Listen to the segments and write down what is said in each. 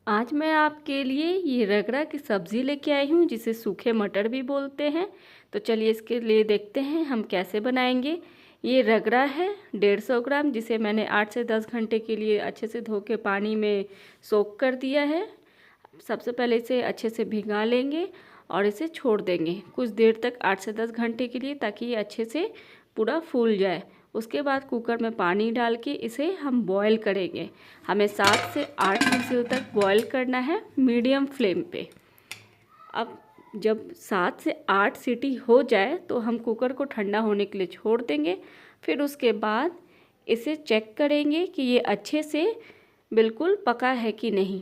आज मैं आपके लिए ये रगड़ा की सब्ज़ी लेके आई हूँ जिसे सूखे मटर भी बोलते हैं। तो चलिए इसके लिए देखते हैं हम कैसे बनाएंगे। ये रगड़ा है 150 ग्राम, जिसे मैंने 8 से 10 घंटे के लिए अच्छे से धो के पानी में सोक कर दिया है। सबसे पहले इसे अच्छे से भिगा लेंगे और इसे छोड़ देंगे कुछ देर तक, 8 से 10 घंटे के लिए, ताकि ये अच्छे से पूरा फूल जाए। उसके बाद कुकर में पानी डाल के इसे हम बॉईल करेंगे। हमें 7 से 8 विजिल तक बॉईल करना है मीडियम फ्लेम पे। अब जब 7 से 8 सीटी हो जाए तो हम कुकर को ठंडा होने के लिए छोड़ देंगे। फिर उसके बाद इसे चेक करेंगे कि ये अच्छे से बिल्कुल पका है कि नहीं।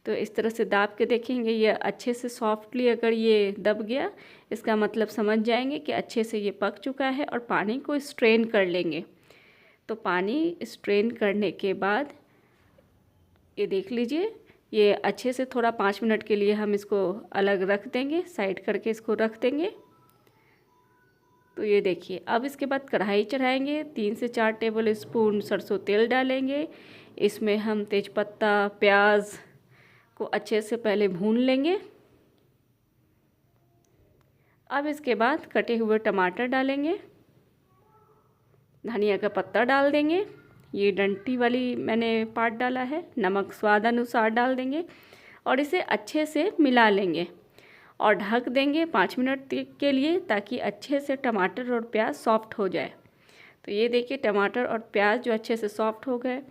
तो इस तरह से दाब के देखेंगे, ये अच्छे से सॉफ्टली अगर ये दब गया, इसका मतलब समझ जाएंगे कि अच्छे से ये पक चुका है। और पानी को स्ट्रेन कर लेंगे। तो पानी स्ट्रेन करने के बाद ये देख लीजिए, ये अच्छे से थोड़ा 5 मिनट के लिए हम इसको अलग रख देंगे, साइड करके इसको रख देंगे। तो ये देखिए, अब इसके बाद कढ़ाई चढ़ाएंगे, 3 से 4 टेबल स्पून सरसों तेल डालेंगे। इसमें हम तेज़पत्ता, प्याज को अच्छे से पहले भून लेंगे। अब इसके बाद कटे हुए टमाटर डालेंगे, धनिया का पत्ता डाल देंगे, ये डंटी वाली मैंने पार्ट डाला है, नमक स्वाद अनुसार डाल देंगे और इसे अच्छे से मिला लेंगे और ढक देंगे 5 मिनट के लिए, ताकि अच्छे से टमाटर और प्याज सॉफ्ट हो जाए। तो ये देखिए, टमाटर और प्याज जो अच्छे से सॉफ्ट हो गए।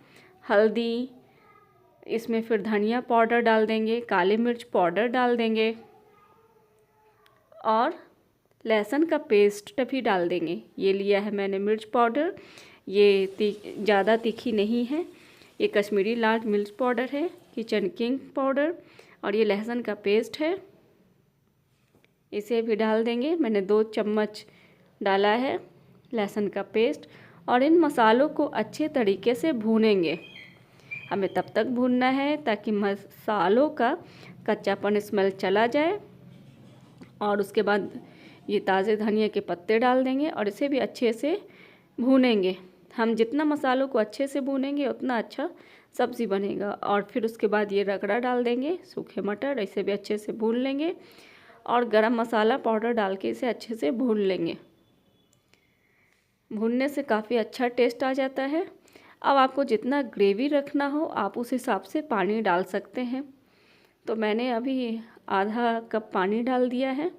हल्दी, इसमें फिर धनिया पाउडर डाल देंगे, काली मिर्च पाउडर डाल देंगे और लहसुन का पेस्ट भी डाल देंगे। ये लिया है मैंने मिर्च पाउडर, ये ज़्यादा तीखी नहीं है। ये कश्मीरी लाल मिर्च पाउडर है, किचन किंग पाउडर, और ये लहसुन का पेस्ट है, इसे भी डाल देंगे। मैंने 2 चम्मच डाला है लहसुन का पेस्ट। और इन मसालों को अच्छे तरीके से भूनेंगे। हमें तब तक भूनना है ताकि मसालों का कच्चापन स्मेल चला जाए। और उसके बाद ये ताज़े धनिया के पत्ते डाल देंगे और इसे भी अच्छे से भूनेंगे। हम जितना मसालों को अच्छे से भूनेंगे उतना अच्छा सब्ज़ी बनेगा। और फिर उसके बाद ये रगड़ा डाल देंगे, सूखे मटर, इसे भी अच्छे से भून लेंगे और गरम मसाला पाउडर डाल के इसे अच्छे से भून लेंगे। भूनने से काफ़ी अच्छा टेस्ट आ जाता है। अब आपको जितना ग्रेवी रखना हो आप उस हिसाब से पानी डाल सकते हैं। तो मैंने अभी आधा कप पानी डाल दिया है।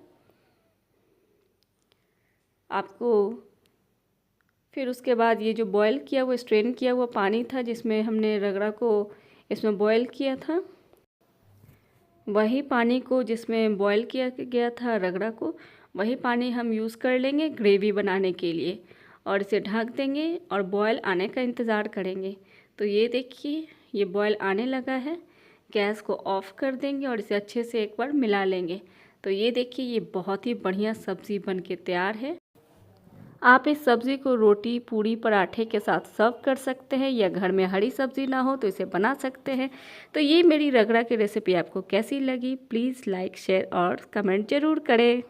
आपको फिर उसके बाद ये जो बॉयल किया हुआ, स्ट्रेन किया हुआ पानी था जिसमें हमने रगड़ा को इसमें बॉयल किया था, वही पानी को, जिसमें बॉयल किया गया था रगड़ा को, वही पानी हम यूज़ कर लेंगे ग्रेवी बनाने के लिए। और इसे ढक देंगे और बॉयल आने का इंतज़ार करेंगे। तो ये देखिए, ये बॉयल आने लगा है। गैस को ऑफ़ कर देंगे और इसे अच्छे से एक बार मिला लेंगे। तो ये देखिए, ये बहुत ही बढ़िया सब्ज़ी बन के तैयार है। आप इस सब्ज़ी को रोटी, पूड़ी, पराठे के साथ सर्व कर सकते हैं, या घर में हरी सब्ज़ी ना हो तो इसे बना सकते हैं। तो ये मेरी रगड़ा की रेसिपी आपको कैसी लगी, प्लीज़ लाइक, शेयर और कमेंट ज़रूर करें।